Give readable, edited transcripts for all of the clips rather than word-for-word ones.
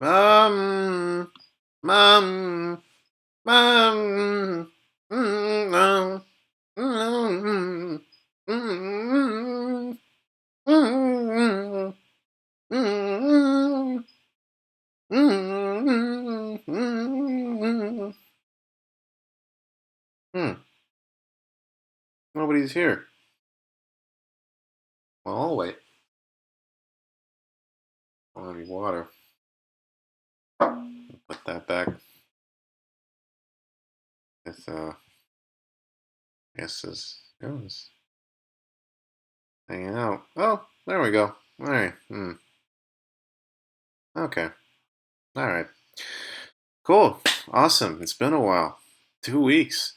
Mom, mom, mom. No, mm, mm, mm, mm, mm. Nobody's here. Well, I'll wait. I'll have water. Put that back. It's guess this goes hanging out. Oh, there we go. All right. Okay. All right. Cool. Awesome. It's been a while. 2 weeks.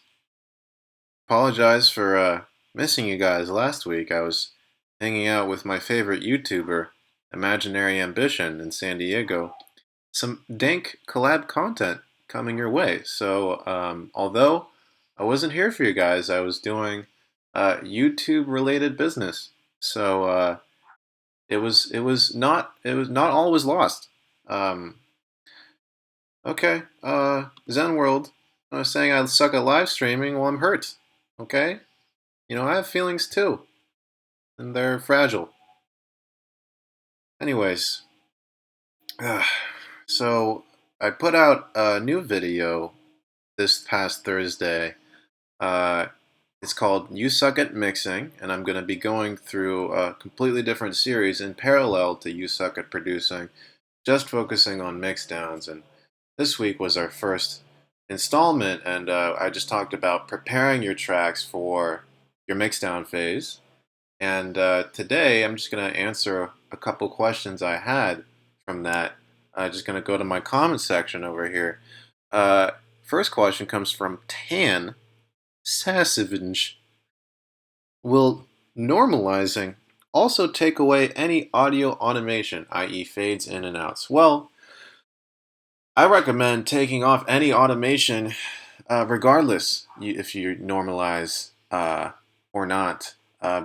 Apologize for missing you guys last week. I was hanging out with my favorite YouTuber, Imaginary Ambition, in San Diego. Some dank collab content coming your way. So, although I wasn't here for you guys, I was doing YouTube related business. So it was not all was lost. Um, okay, Zen World. I was saying I suck at live streaming. Well, I'm hurt. Okay, I have feelings too, and they're fragile. Anyways, so I put out a new video this past Thursday. Uh, it's called "You Suck at Mixing," and I'm going to be going through a completely different series in parallel to "You Suck at Producing," just focusing on mixdowns. And this week was our first installment, and I just talked about preparing your tracks for your mixdown phase. And today I'm just going to answer a couple questions I had from that. I'm just going to go to my comment section over here. Uh, First question comes from Tan Sasavage. Will normalizing also take away any audio automation, i.e., fades in and outs? Well, I recommend taking off any automation, regardless if you normalize or not,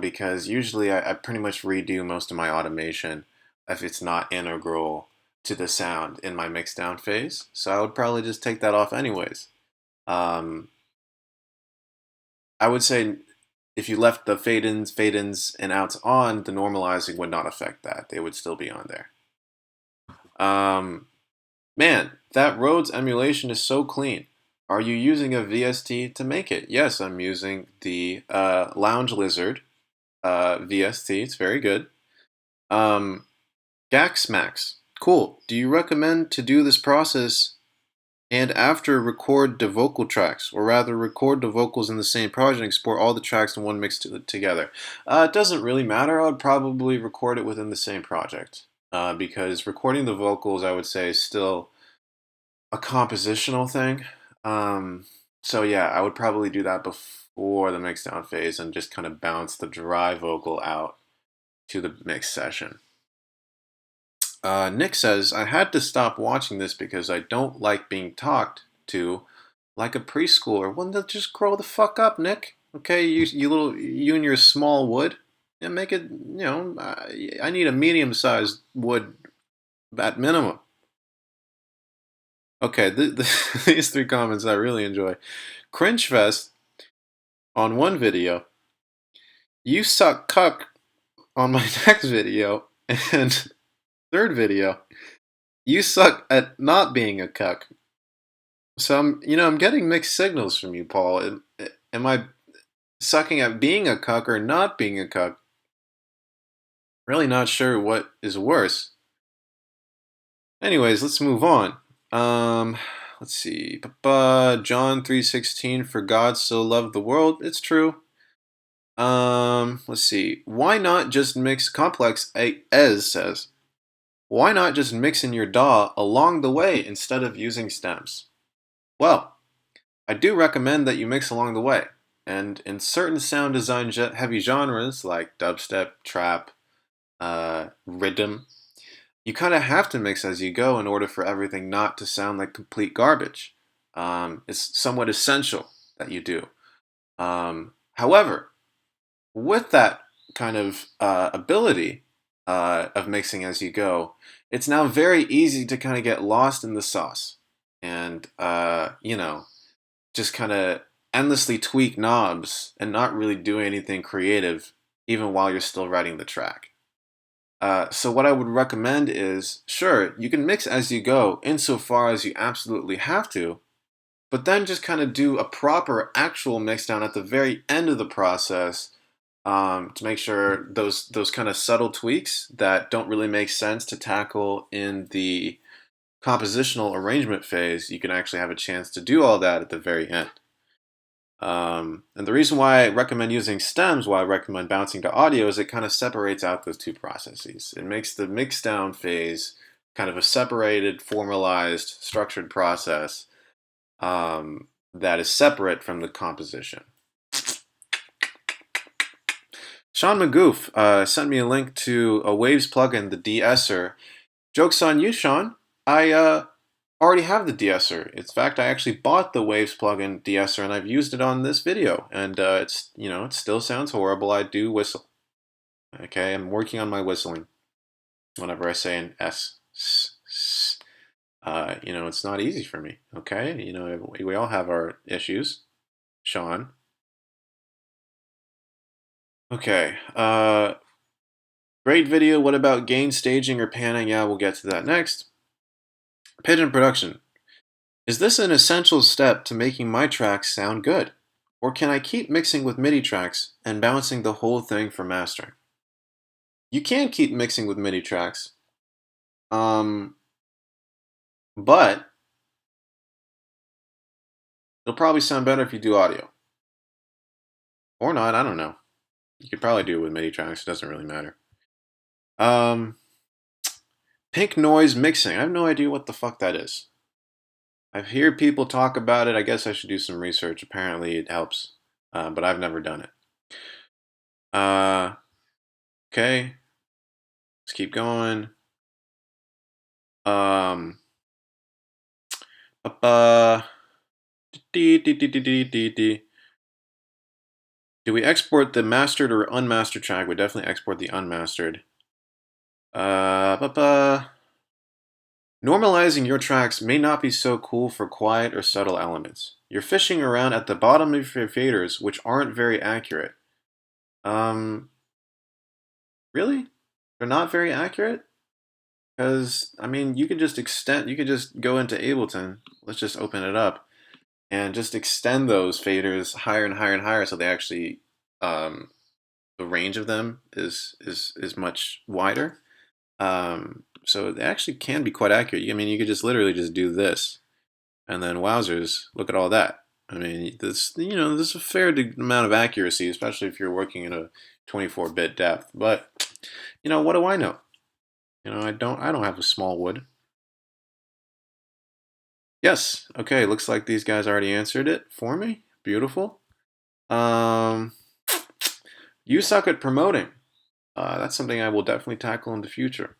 because usually I pretty much redo most of my automation if it's not integral to the sound in my mixdown phase. So I would probably just take that off anyways. Um, I would say if you left the fade ins, and outs on, the normalizing would not affect that. They would still be on there. Um, Man, that Rhodes emulation is so clean. Are you using a VST to make it? Yes, I'm using the Lounge Lizard VST. It's very good. Um, Gax Max. Cool. Do you recommend to do this process and after record the vocal tracks, or rather record the vocals in the same project and export all the tracks in one mix together? It doesn't really matter. I would probably record it within the same project because recording the vocals, I would say, is still a compositional thing. Um, so yeah, I would probably do that before the mixdown phase and just kind of bounce the dry vocal out to the mix session. Nick says, I had to stop watching this because I don't like being talked to like a preschooler. Well, then just grow the fuck up, Nick. Okay, you and your small wood, and make it. I need a medium-sized wood at minimum. Okay, these three comments I really enjoy. Cringe Fest on one video, you suck cuck on my next video, and third video, you suck at not being a cuck. So I'm getting mixed signals from you, Paul. Am I sucking at being a cuck or not being a cuck? Really not sure what is worse. Anyways, let's move on. Let's see. John 3:16, for God so loved the world. It's true. Let's see. Why not just mix complex as says? Why not just mix in your DAW along the way instead of using stems? Well, I do recommend that you mix along the way. And in certain sound design heavy genres like dubstep, trap, rhythm, you kind of have to mix as you go in order for everything not to sound like complete garbage. It's somewhat essential that you do. However, with that kind of ability of mixing as you go, it's now very easy to kind of get lost in the sauce and, you know, just kind of endlessly tweak knobs and not really do anything creative, even while you're still writing the track. So what I would recommend is, sure, you can mix as you go insofar as you absolutely have to, but then just kind of do a proper actual mix down at the very end of the process, to make sure those kind of subtle tweaks that don't really make sense to tackle in the compositional arrangement phase, you can actually have a chance to do all that at the very end. And the reason why I recommend using stems, why I recommend bouncing to audio, is it kind of separates out those two processes. It makes the mix down phase kind of a separated, formalized, structured process, that is separate from the composition. Sean Magoof sent me a link to a Waves plugin, the de-esser. Joke's on you, Sean. I already have the de-esser. In fact, I actually bought the Waves plugin de-esser and I've used it on this video. And it's, you know, it still sounds horrible. I do whistle. Okay, I'm working on my whistling. Whenever I say an S, you know, it's not easy for me. Okay, you know, we all have our issues. Sean. Okay. Great video. What about gain staging or panning? Yeah, we'll get to that next. Pigeon production. Is this an essential step to making my tracks sound good? Or can I keep mixing with MIDI tracks and bouncing the whole thing for mastering? You can keep mixing with MIDI tracks. But it'll probably sound better if you do audio. Or not, I don't know. You could probably do it with MIDI tracks, it doesn't really matter. Pink noise mixing. I have no idea what the fuck that is. I hear people talk about it. I guess I should do some research. Apparently it helps, but I've never done it. Okay. Let's keep going. Do we export the mastered or unmastered track? We definitely export the unmastered. Normalizing your tracks may not be so cool for quiet or subtle elements. You're fishing around at the bottom of your faders, which aren't very accurate. Really? They're not very accurate? Because, I mean, you could just go into Ableton, let's just open it up, and just extend those faders higher and higher and higher so they actually, the range of them is much wider. So it actually can be quite accurate. I mean, you could just literally just do this, and then wowzers, look at all that. I mean, this, you know, there's a fair amount of accuracy, especially if you're working in a 24-bit depth. But, you know, what do I know? You know, I don't have a small wood. Yes. Okay. Looks like these guys already answered it for me. Beautiful. You suck at promoting. That's something I will definitely tackle in the future.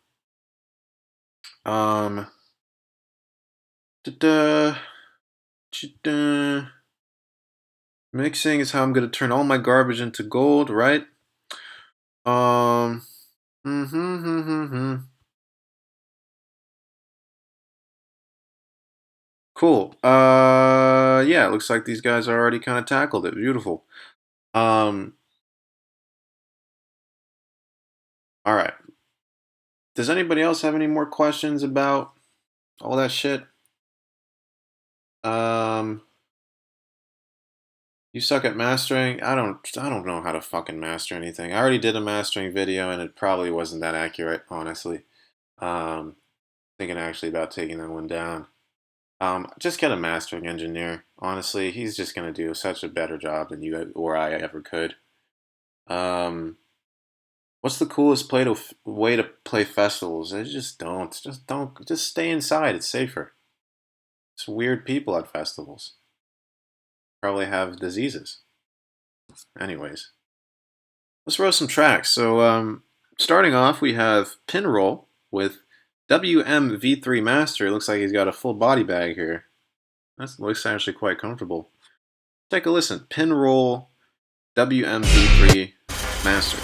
Mixing is how I'm gonna turn all my garbage into gold, right? Cool. Yeah, it looks like these guys already kind of tackled it. Beautiful. All right. Does anybody else have any more questions about all that shit? You suck at mastering? I don't know how to fucking master anything. I already did a mastering video and it probably wasn't that accurate, honestly. Thinking actually about taking that one down. Just get a mastering engineer. Honestly, he's just gonna do such a better job than you or I ever could. What's the coolest way to play festivals? Just don't. Just stay inside. It's safer. It's weird people at festivals. Probably have diseases. Anyways, let's roll some tracks. So, starting off, we have Pinroll with WMV3 Master. It looks like he's got a full body bag here. That looks actually quite comfortable. Take a listen. Pinroll WMV3 Master.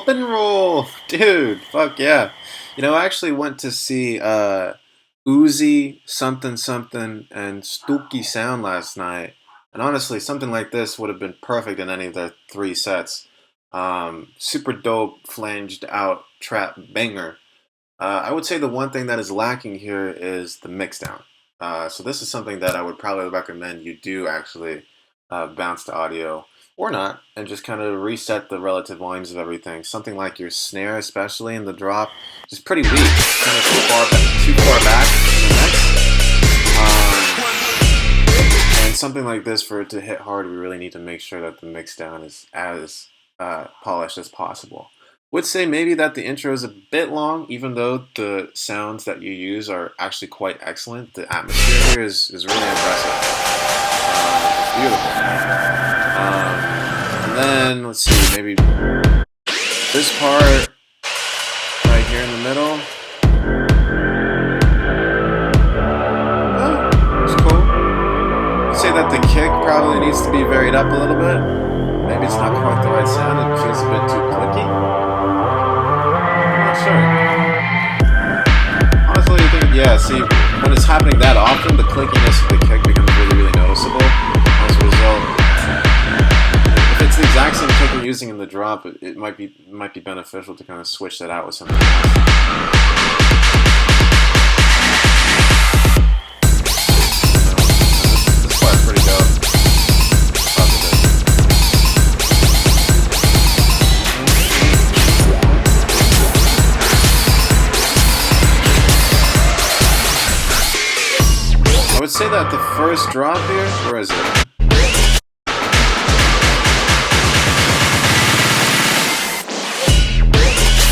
Bin roll, dude. Fuck yeah. You know, I actually went to see Uzi something something and Stooky Sound last night, and honestly, something like this would have been perfect in any of their three sets. Super dope, flanged out trap banger. I would say the one thing that is lacking here is the mixdown. So this is something that I would probably recommend you do actually bounce to audio or not, and just kind of reset the relative volumes of everything. Something like your snare, especially in the drop, is pretty weak, kind of too far back in the mix. And something like this, for it to hit hard, we really need to make sure that the mixdown is as polished as possible. Would say maybe that the intro is a bit long, even though the sounds that you use are actually quite excellent. The atmosphere here is really impressive. It's beautiful. And then, let's see, maybe this part right here in the middle. Oh, it's cool. I'd say that the kick probably needs to be varied up a little bit. Maybe it's not quite the right sound, it feels a bit too clicky. Sure. Honestly, I think, yeah, see, when it's happening that often, the clickiness of the kick becomes really, really noticeable. As a result, if it's the exact same kick you're using in the drop, it might be beneficial to kind of switch that out with something else. This part's pretty dope. I would say that the first drop here, where is it?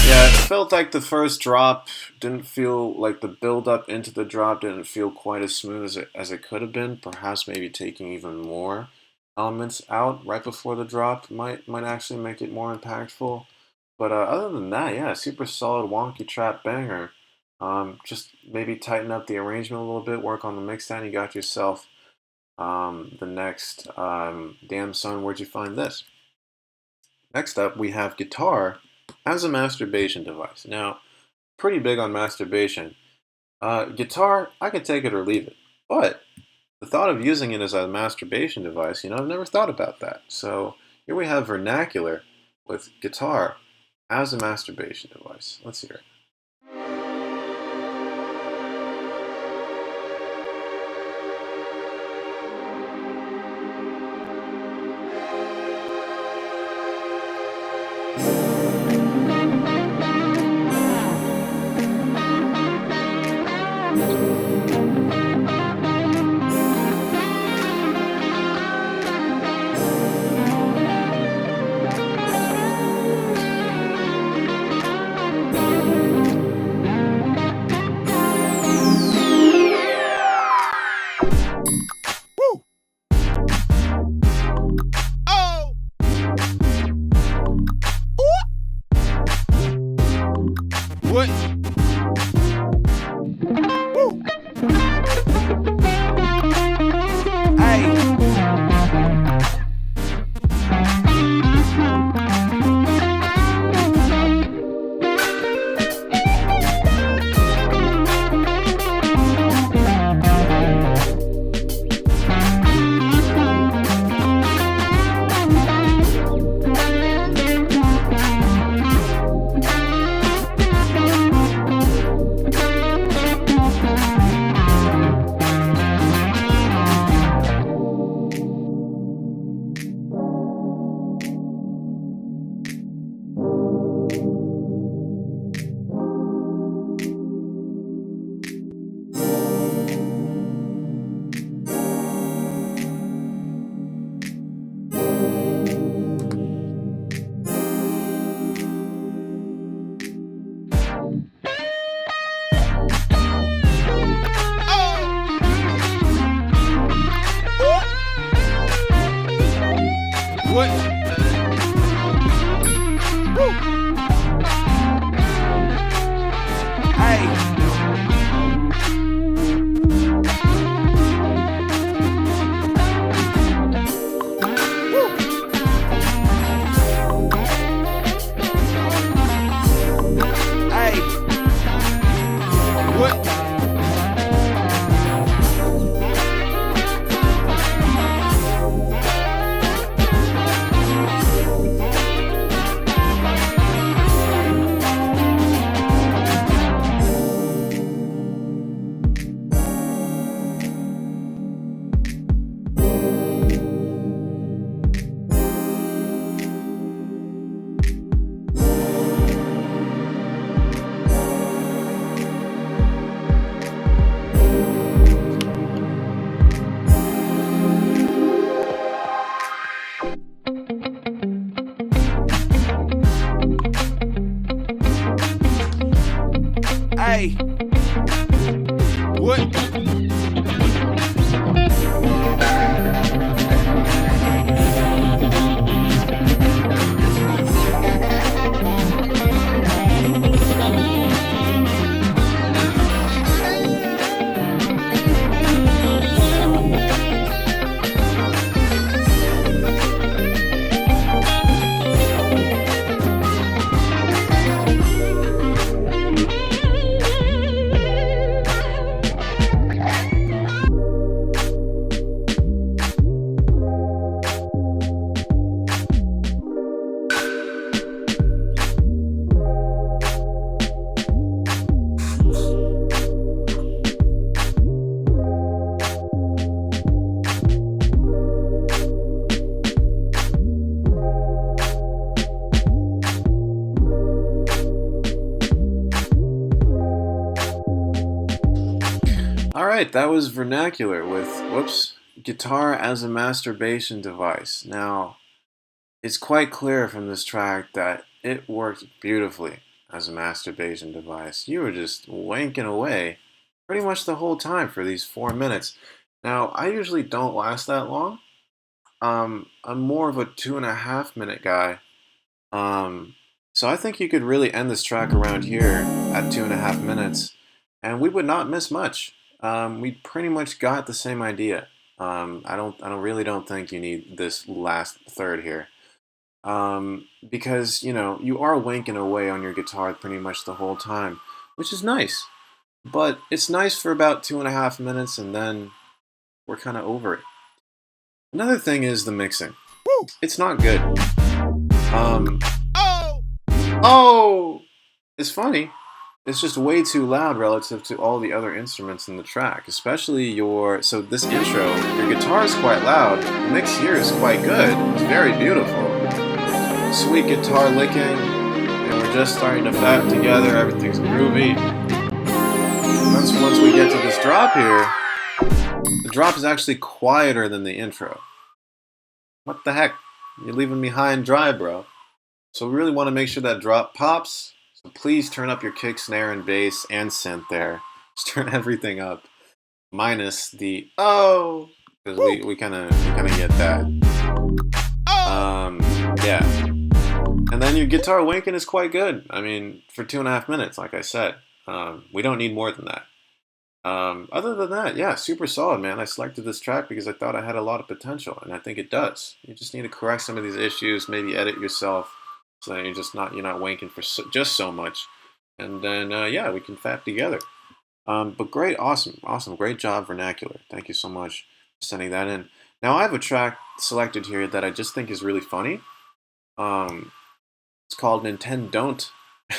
Yeah, it felt like the first drop didn't feel like the build up into the drop didn't feel quite as smooth as it could have been. Perhaps maybe taking even more elements out right before the drop might actually make it more impactful. But other than that, yeah, super solid wonky trap banger. Just maybe tighten up the arrangement a little bit, work on the mixdown. You got yourself the next Damn Son, Where'd You Find This? Next up, we have guitar as a masturbation device. Now, pretty big on masturbation. Guitar, I could take it or leave it. But the thought of using it as a masturbation device, I've never thought about that. So here we have vernacular with guitar as a masturbation device. Let's hear it. What? Woo. Hey. Woo. Hey. What? Hey. What? Alright, that was Vernacular with, whoops, guitar as a masturbation device. Now, it's quite clear from this track that it worked beautifully as a masturbation device. You were just wanking away pretty much the whole time for these 4 minutes. Now, I usually don't last that long. I'm more of a 2.5 minute guy. So I think you could really end this track around here at 2.5 minutes, and we would not miss much. We pretty much got the same idea. I really don't think you need this last third here, because you are wanking away on your guitar pretty much the whole time, which is nice. But it's nice for about 2.5 minutes, and then we're kind of over it. Another thing is the mixing. Woo. It's not good. Oh! It's funny. It's just way too loud relative to all the other instruments in the track, especially so this intro, your guitar is quite loud, the mix here is quite good, it's very beautiful. Sweet guitar licking, and we're just starting to fat together, everything's groovy. Once we get to this drop here, the drop is actually quieter than the intro. What the heck? You're leaving me high and dry, bro. So we really want to make sure that drop pops. So please turn up your kick, snare, and bass and synth there. Just turn everything up, minus the oh, because we kind of get that. Yeah. And then your guitar wanking is quite good. I mean, for 2.5 minutes, like I said, we don't need more than that. Other than that, yeah, super solid, man. I selected this track because I thought I had a lot of potential, and I think it does. You just need to correct some of these issues, maybe edit yourself, so that you're not wanking for just so much, and then yeah, we can fat together. But great, awesome, great job, Vernacular. Thank you so much for sending that in. Now I have a track selected here that I just think is really funny. It's called Nintendo Don't.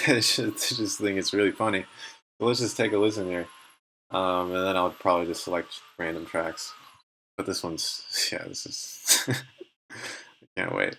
I just think it's really funny. So let's just take a listen here. And then I'll probably just select random tracks. But this one's, yeah, this is, I can't wait.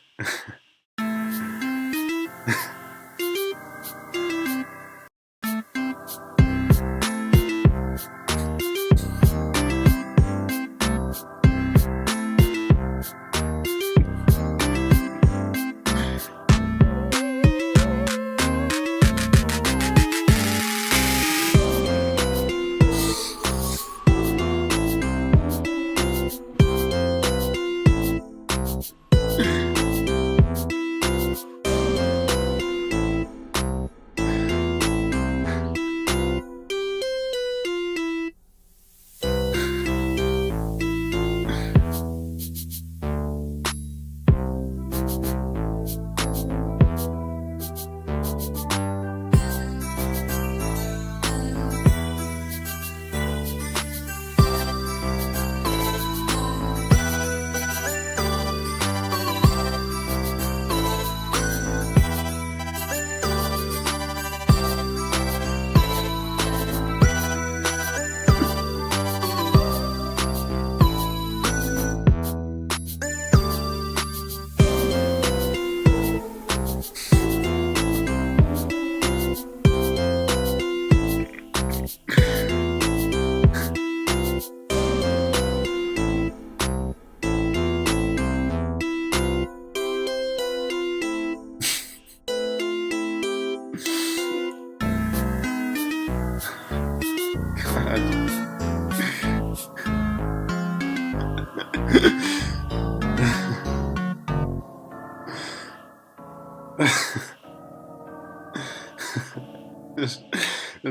It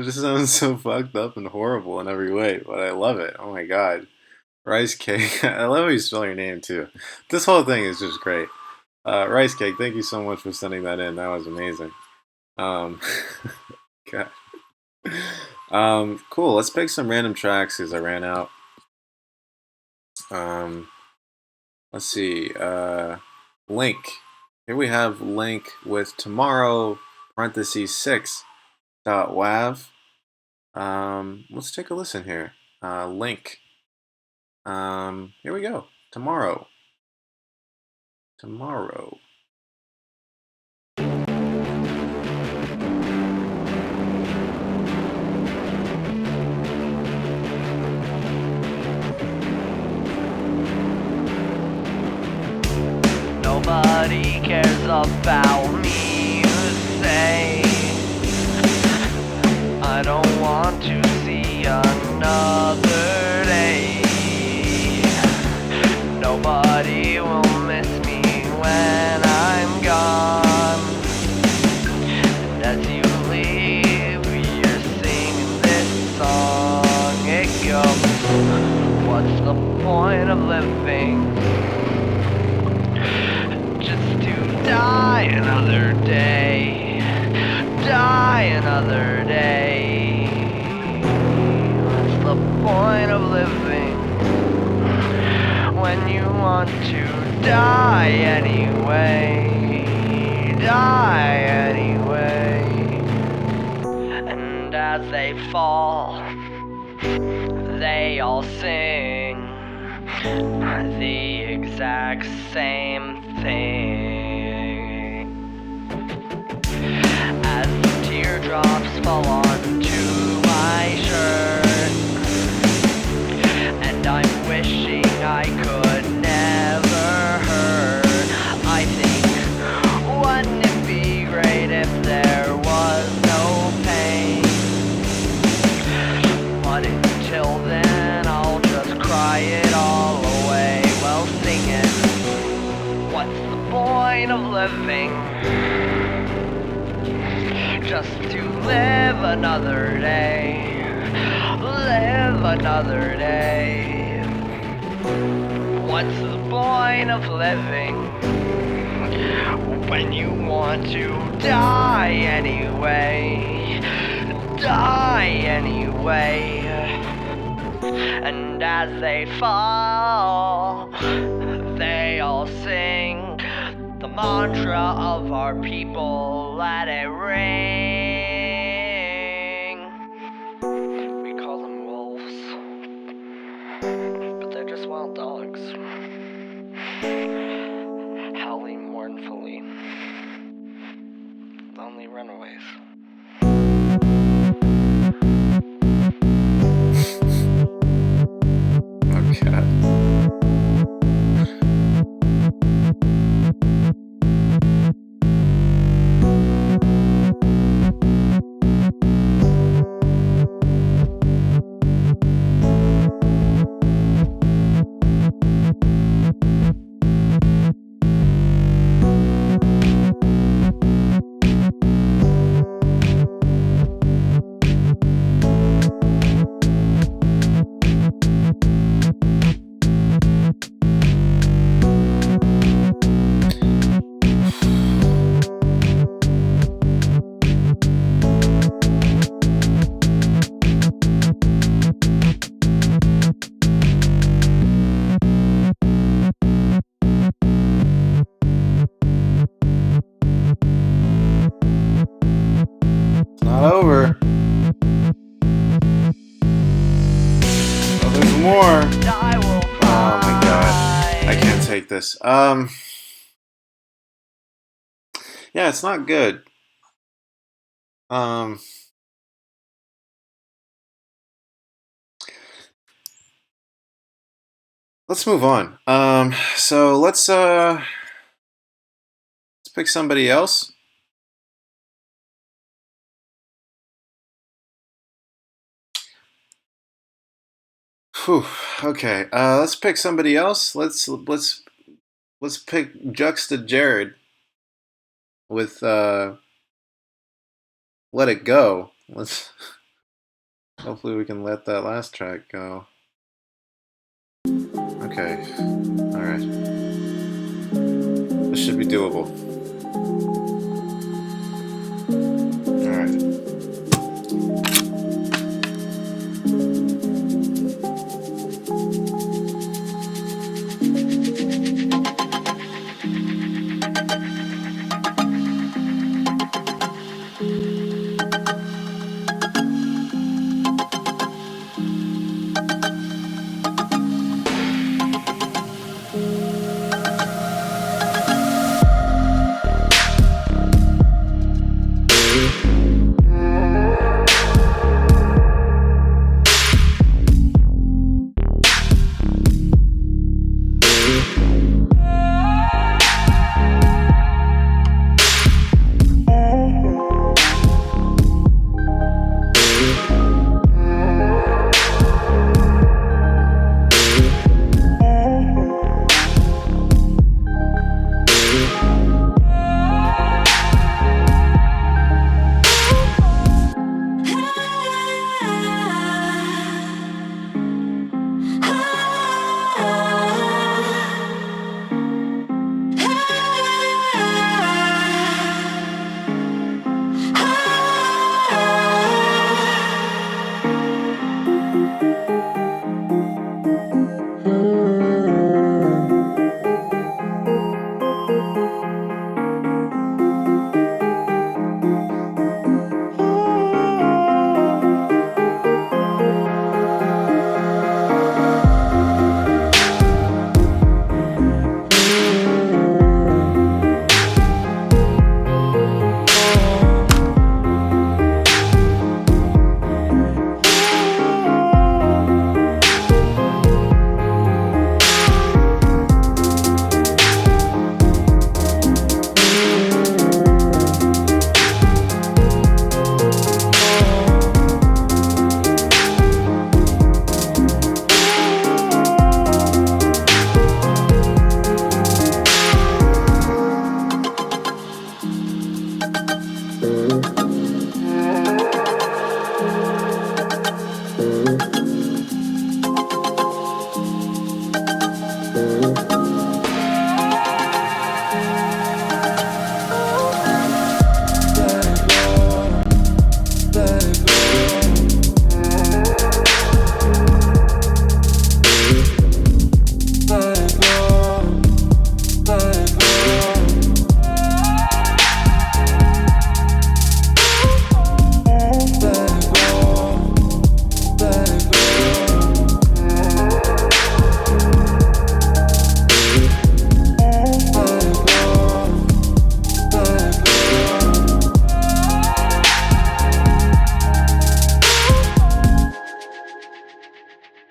just sounds so fucked up and horrible in every way, but I love it. Oh my god. Rice Cake. I love how you spell your name too. This whole thing is just great. Rice Cake, thank you so much for sending that in. That was amazing. Um, God. Cool. Let's pick some random tracks because I ran out. Um, let's see. Link. Here we have Link with tomorrow parentheses 6 dot wav. Let's take a listen here. Link. Here we go. Tomorrow. Tomorrow. Nobody cares about me, you say. I don't want to see another day. Nobody will miss me when I'm gone. And as you leave, you're singing this song. It goes, what's the point of living? Just to die another day, die another day. What's the point of living when you want to die anyway, die anyway. And as they fall, they all sing the exact same thing. As the teardrops fall onto my shirt, and I'm wishing I could never hurt. I think, wouldn't it be great if there was no pain? But until then, I'll just cry it all away. Well, sing it. What's the point of living? Just to live another day, live another day. What's the point of living when you want to die anyway, die anyway? And as they fall, they all sing the mantra of our people, let it ring. We call them wolves, but they're just wild dogs, howling mournfully, lonely runaways. Okay. Not over. Oh, there's more. Oh my god. I can't take this. Yeah, it's not good. Um let's move on. So let's pick somebody else. Whew, okay. Let's pick somebody else. Let's pick Juxta Jared. with Let It Go. Let's hopefully we can let that last track go. Okay. Alright. This should be doable. Alright.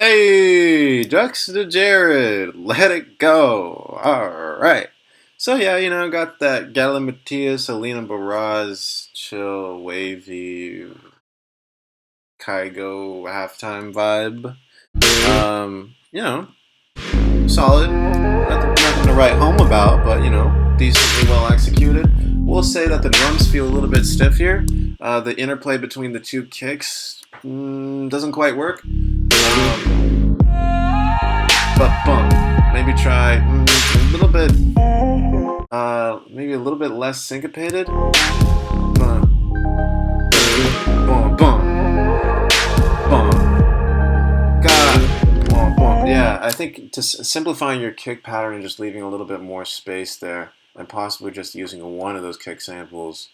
Hey, Dexter Jared, Let It Go. Alright. So yeah, got that Galimatias, Alina Baraz, chill, wavy, Kygo halftime vibe. Solid. Nothing to write home about, but decently well executed. We'll say that the drums feel a little bit stiff here. The interplay between the two kicks doesn't quite work. But maybe try a little bit, maybe a little bit less syncopated. Yeah, I think simplifying your kick pattern and just leaving a little bit more space there, and possibly just using one of those kick samples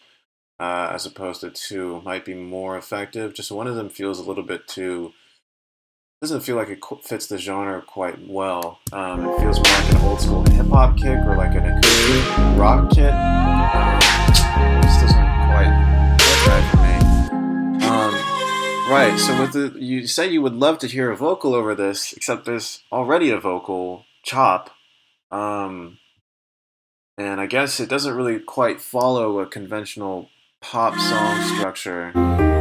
as opposed to two might be more effective. Just one of them feels a little bit too. Doesn't feel like it fits the genre quite well. It feels more like an old school hip hop kick or like an acoustic rock kit. This doesn't quite fit right for me. Right. So you say you would love to hear a vocal over this, except there's already a vocal chop, and I guess it doesn't really quite follow a conventional pop song structure.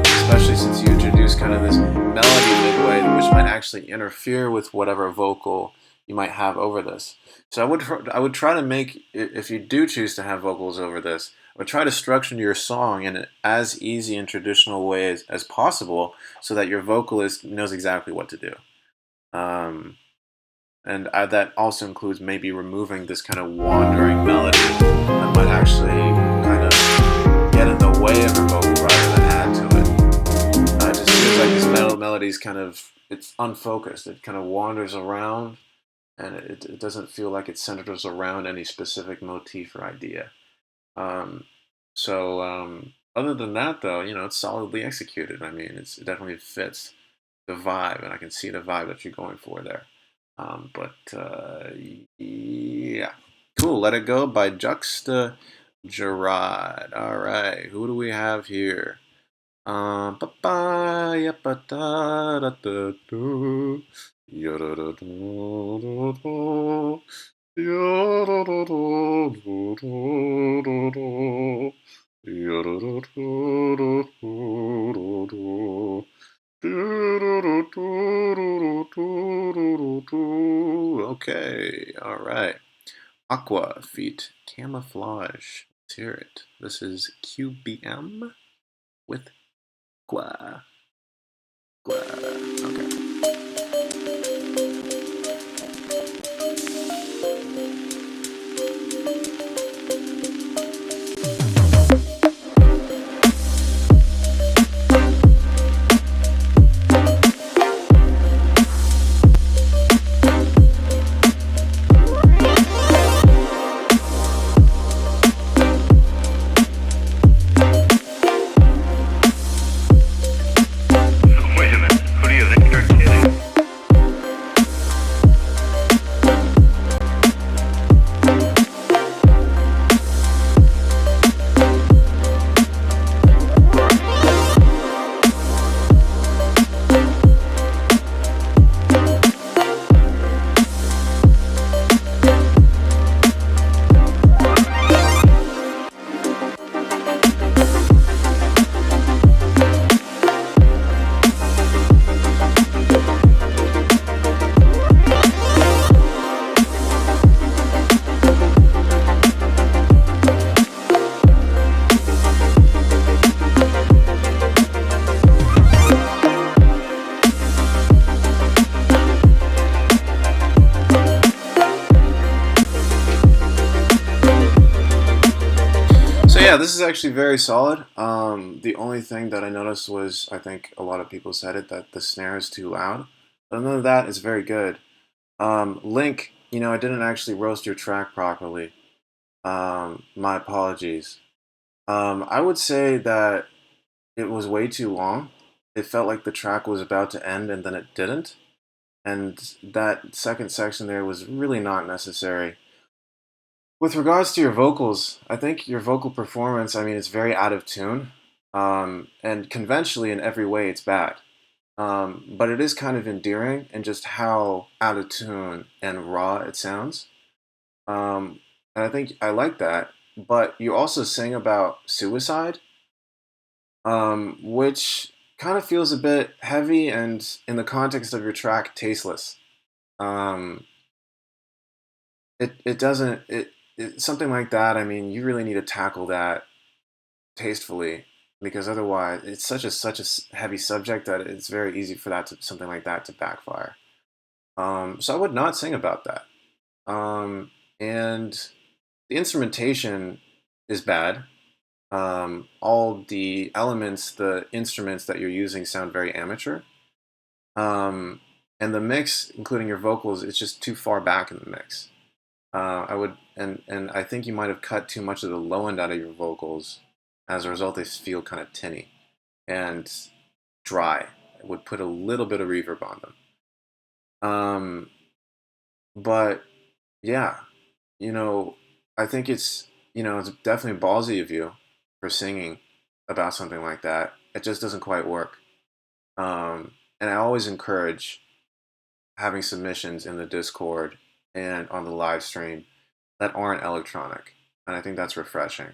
Especially since you introduce kind of this melody midway, which might actually interfere with whatever vocal you might have over this. So I would try to make, if you do choose to have vocals over this, but try to structure your song in as easy and traditional way as possible so that your vocalist knows exactly what to do. Um, and that also includes maybe removing this kind of wandering melody that might actually kind of get in the way of your vocal rather than add to it. It just feels like this melody's kind of, it's unfocused. It kind of wanders around, and it doesn't feel like it centers around any specific motif or idea. Um, so other than that, though, it's solidly executed. I mean, it definitely fits the vibe, and I can see the vibe that you're going for there. But yeah, cool. Let It Go by Juxta Gerard. All right, who do we have here? Ba ba ya ba da da da do ya da da do do do ya da da do do do do ya da da do do do do Okay, all right. Aqua feat Camouflage. Let's hear it. This is QBM with Gua. Gua. Okay. Yeah, this is actually very solid. The only thing that I noticed was I think a lot of people said it that the snare is too loud. But other than that, it's very good. Link, I didn't actually roast your track properly. My apologies. I would say that it was way too long. It felt like the track was about to end and then it didn't. And that second section there was really not necessary. With regards to your vocals, I think your vocal performance, I mean, it's very out of tune. And conventionally, in every way, it's bad. But it is kind of endearing in just how out of tune and raw it sounds. And I think I like that. But you also sing about suicide, which kind of feels a bit heavy and, in the context of your track, tasteless. Um, it doesn't something like that. I mean, you really need to tackle that tastefully because otherwise, it's such a heavy subject that it's very easy for something like that to backfire. So I would not sing about that. And the instrumentation is bad. All the elements, the instruments that you're using sound very amateur. Um, and the mix, including your vocals, it's just too far back in the mix. I would, and I think you might have cut too much of the low end out of your vocals. As a result, they feel kind of tinny and dry. It would put a little bit of reverb on them. But yeah, you know, I think it's definitely ballsy of you for singing about something like that. It just doesn't quite work. And I always encourage having submissions in the Discord and on the live stream that aren't electronic. And I think that's refreshing.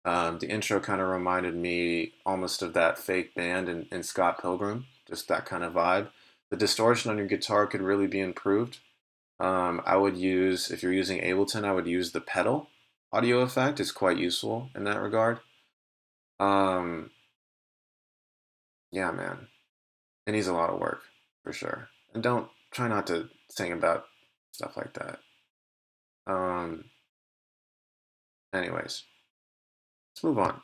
The intro kind of reminded me almost of that fake band in Scott Pilgrim, just that kind of vibe. The distortion on your guitar could really be improved. I would use, if you're using Ableton, I would use the pedal audio effect is quite useful in that regard. Um, yeah, man, it needs a lot of work for sure. And don't try not to sing about stuff like that. Um, anyways, let's move on.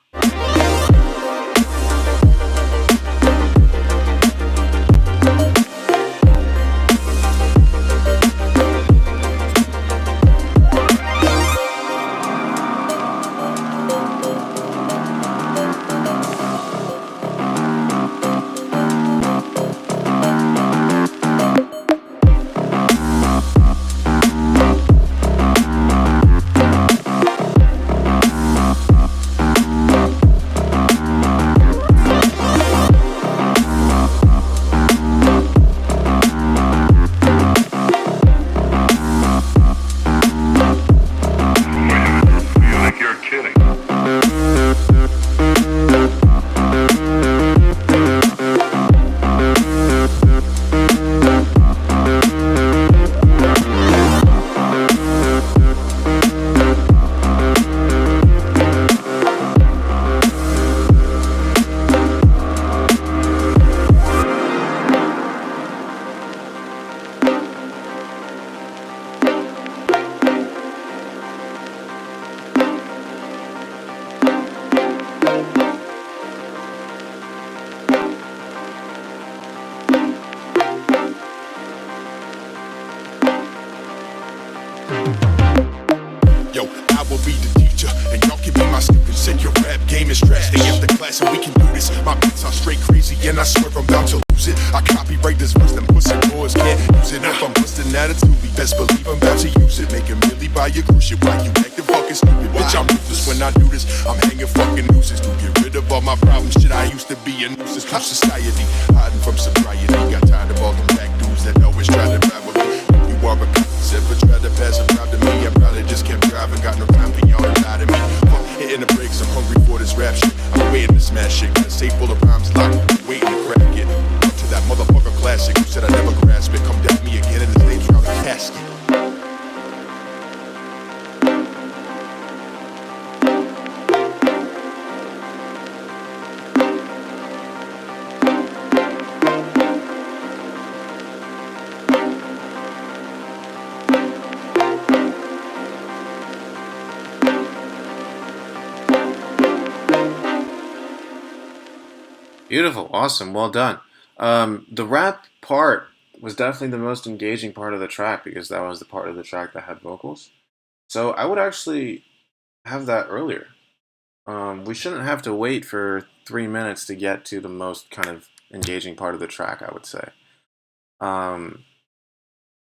Yo, I will be the teacher, and y'all can be my students. And your rap game is trash. Stay after class and we can do this. My beats are straight crazy, and I swear I'm bound to lose it. I copyright this verse, them pussy boys can't use it. If I'm busting attitude, best believe I'm bound to use it. Make a milli buy your cruise ship while you acting fucking stupid. Bitch, I'm ruthless when I do this. I'm hanging fucking nooses to get rid of all my problems. Shit, I used to be a nuisance to society, hiding from sobriety. Got tired of all them black dudes that always try to ride with me. You are a ever tried to pass it around to me, I probably just kept driving. Got no time for y'all to lie to me. Fuck hitting the brakes, I'm hungry for this rap shit. I'm waiting to smash it. Got a safe full of rhymes locked, waiting to crack it. Up to that motherfucker classic who said I never grasp it. Come down me again and his name's around the casket. Beautiful, awesome, well done. The rap part was definitely the most engaging part of the track because that was the part of the track that had vocals. So I would actually have that earlier. We shouldn't have to wait for 3 minutes to get to the most kind of engaging part of the track, I would say. Um,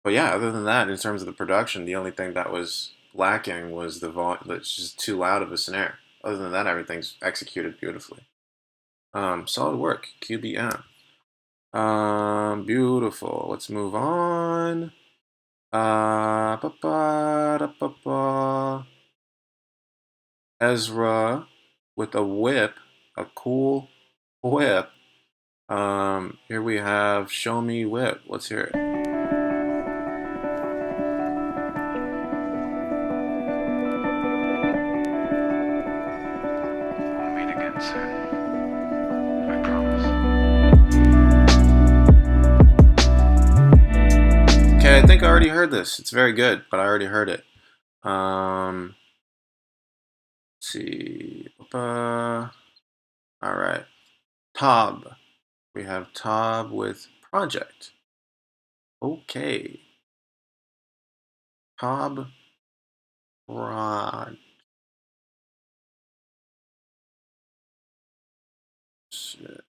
but yeah, other than that, in terms of the production, the only thing that was lacking was the volume. That's just too loud of a snare. Other than that, everything's executed beautifully. Solid work, QBM. Beautiful. Let's move on. Ezra with a whip, a cool whip. Here we have Show Me Whip. Let's hear it. We'll meet again soon. I promise. Okay, I think I already heard this. It's very good, but I already heard it. Let's see. All right. Tob. We have Tob with Project. Okay. Tob Rod. Shit.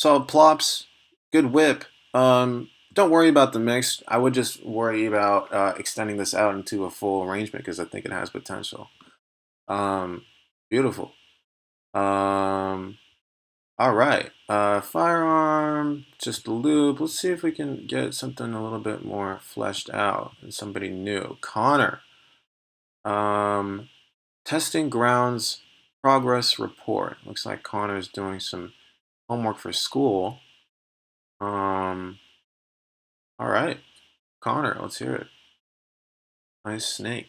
solid plops, good whip. Don't worry about the mix. I would just worry about extending this out into a full arrangement because I think it has potential. Beautiful. All right. Firearm, just a loop. Let's see if we can get something a little bit more fleshed out and somebody new. Connor. Testing grounds progress report. Looks like Connor's doing some homework for school. All right. Connor, let's hear it. Nice snake.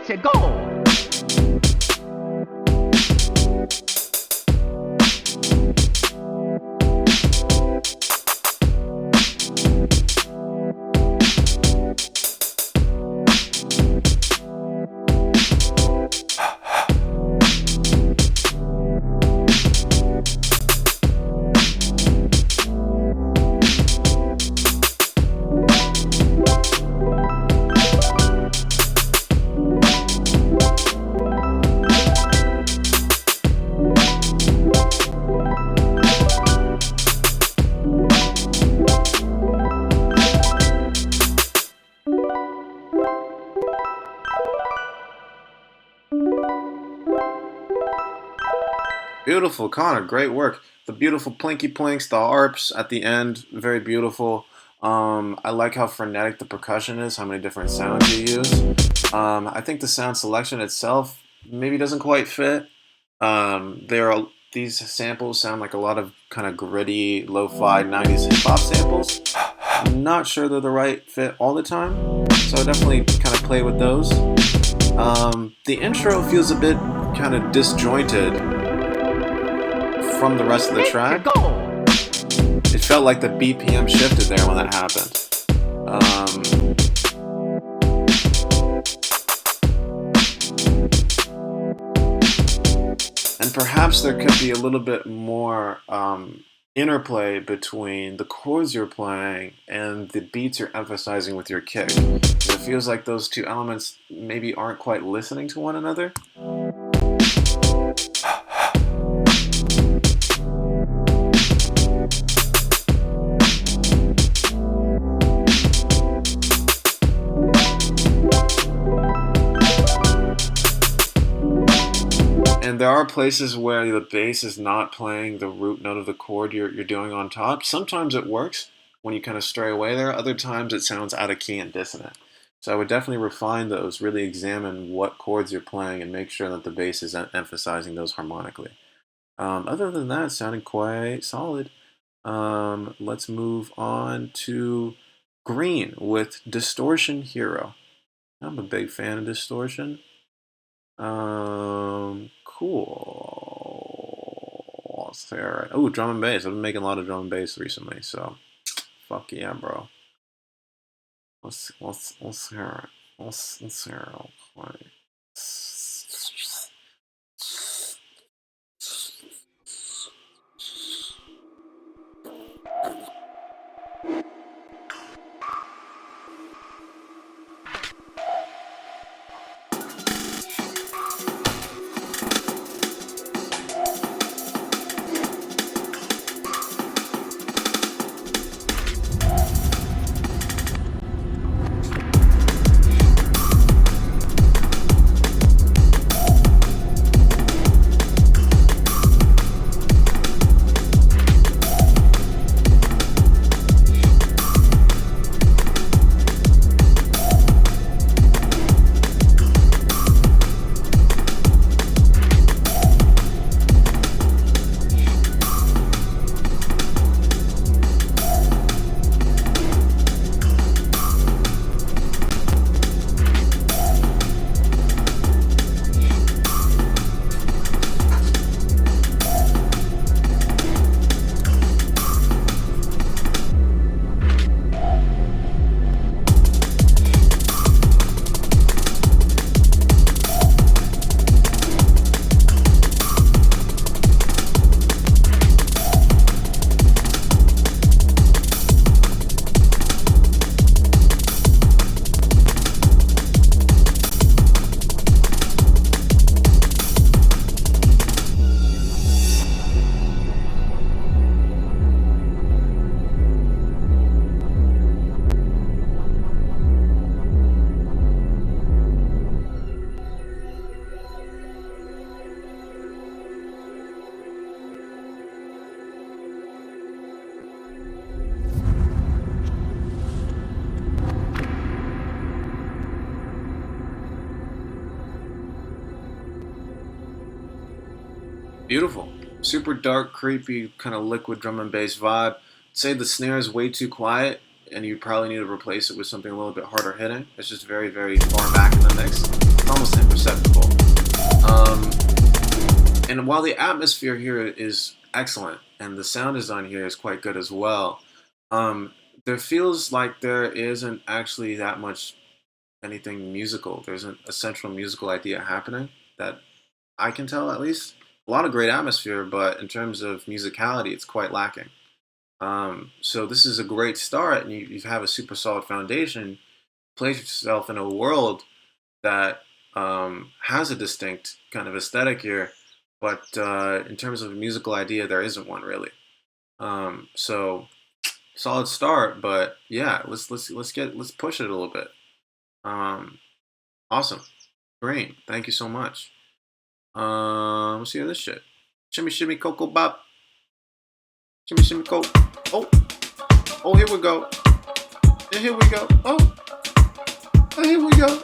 Let's go! Beautiful, Connor. Great work. The beautiful plinky plinks, the harps at the end, very beautiful. I like how frenetic the percussion is, how many different sounds you use. I think the sound selection itself maybe doesn't quite fit. These samples sound like a lot of kind of gritty, lo-fi 90s hip-hop samples. I'm not sure they're the right fit all the time, so I definitely kind of play with those. The intro feels a bit kind of disjointed from the rest of the track. It felt like the BPM shifted there when that happened. And perhaps there could be a little bit more interplay between the chords you're playing and the beats you're emphasizing with your kick. So it feels like those two elements maybe aren't quite listening to one another. And there are places where the bass is not playing the root note of the chord you're doing on top. Sometimes it works when you kind of stray away there. Other times it sounds out of key and dissonant. So I would definitely refine those, really examine what chords you're playing and make sure that the bass is emphasizing those harmonically. Other than that, it sounded quite solid. Let's move on to Green with Distortion Hero. I'm a big fan of Distortion. Cool. Let's see, all right. Oh, drum and bass. I've been making a lot of drum and bass recently, so fuck yeah, bro. Let's hear it. Let's hear it. Okay. Beautiful. Super dark, creepy, kind of liquid drum and bass vibe. Say the snare is way too quiet, and you probably need to replace it with something a little bit harder hitting. It's just very, very far back in the mix. Almost imperceptible. Um, and while the atmosphere here is excellent, and the sound design here is quite good as well, um, there feels like there isn't actually that much anything musical. There isn't a central musical idea happening that I can tell, at least. A lot of great atmosphere, but in terms of musicality, it's quite lacking. So this is a great start, and you have a super solid foundation. Place yourself in a world that has a distinct kind of aesthetic here, but in terms of a musical idea, there isn't one really. So solid start, but yeah, let's push it a little bit. Um, awesome, great, thank you so much. Let's hear this shit. Shimmy shimmy cocoa bop. Shimmy shimmy cocoa. Oh, oh, here we go. Yeah, here we go. Oh, oh, here we go.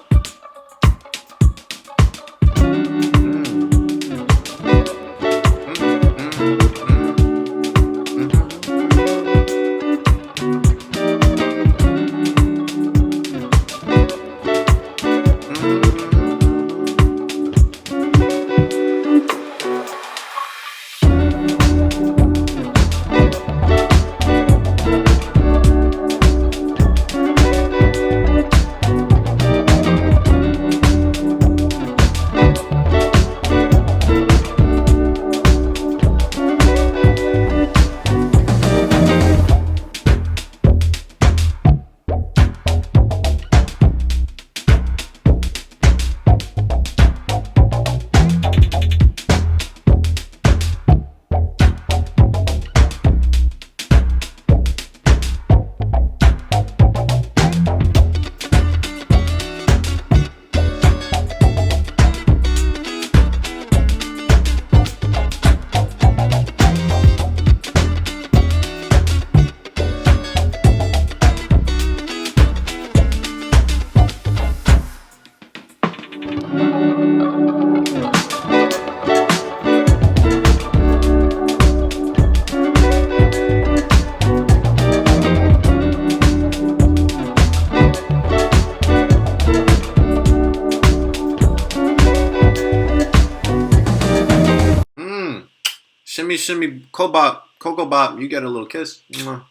Shimmy shimmy cocoa bop, you get a little kiss. Mwah.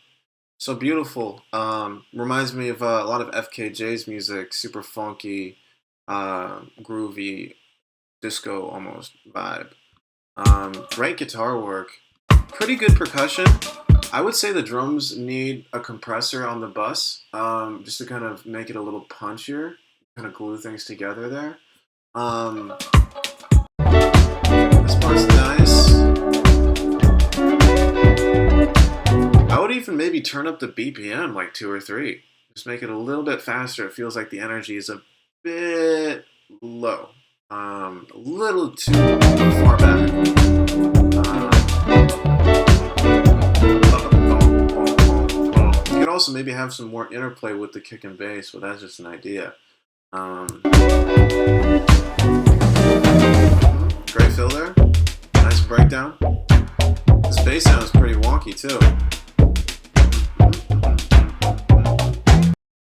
So beautiful. Reminds me of a lot of FKJ's music, super funky, groovy, disco almost vibe. Great guitar work, pretty good percussion. I would say the drums need a compressor on the bus, just to kind of make it a little punchier, kind of glue things together there. Um, this part's nice. I would even maybe turn up the BPM like 2 or 3. Just make it a little bit faster. It feels like the energy is a bit low. A little too far back. You could also maybe have some more interplay with the kick and bass, but that's just an idea. Great fill there. Nice breakdown. This bass sound is pretty wonky too.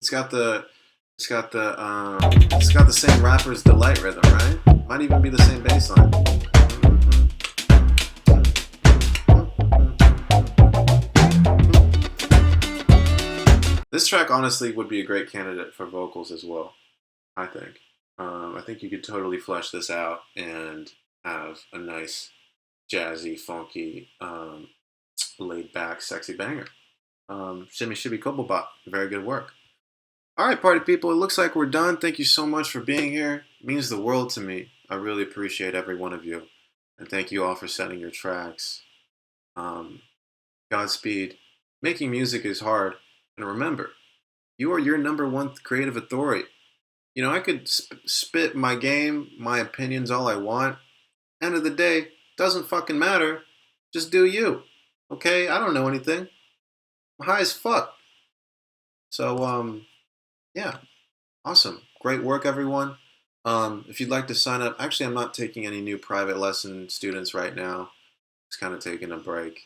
It's got the same rapper's delight rhythm, right? Might even be the same bass line. This track honestly would be a great candidate for vocals as well, I think. I think you could totally flesh this out and have a nice, jazzy, funky, laid back, sexy banger. Shimmy Shimmy Kobo Bop, very good work. All right, party people, it looks like we're done. Thank you so much for being here. It means the world to me. I really appreciate every one of you. And thank you all for sending your tracks. Godspeed. Making music is hard. And remember, you are your #1 creative authority. You know, I could spit my game, my opinions all I want. End of the day, doesn't fucking matter. Just do you. Okay? I don't know anything. I'm high as fuck. So, yeah. Awesome. Great work, everyone. If you'd like to sign up, actually, I'm not taking any new private lesson students right now. It's kind of taking a break.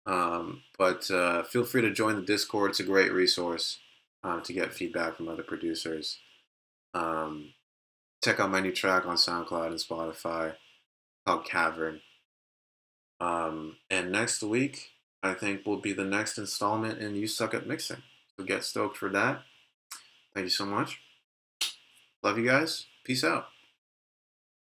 But feel free to join the Discord. It's a great resource to get feedback from other producers. Um, Check out my new track on SoundCloud and Spotify called Cavern. And next week, I think, will be the next installment in You Suck at Mixing. So get stoked for that. Thank you so much. Love you guys. Peace out.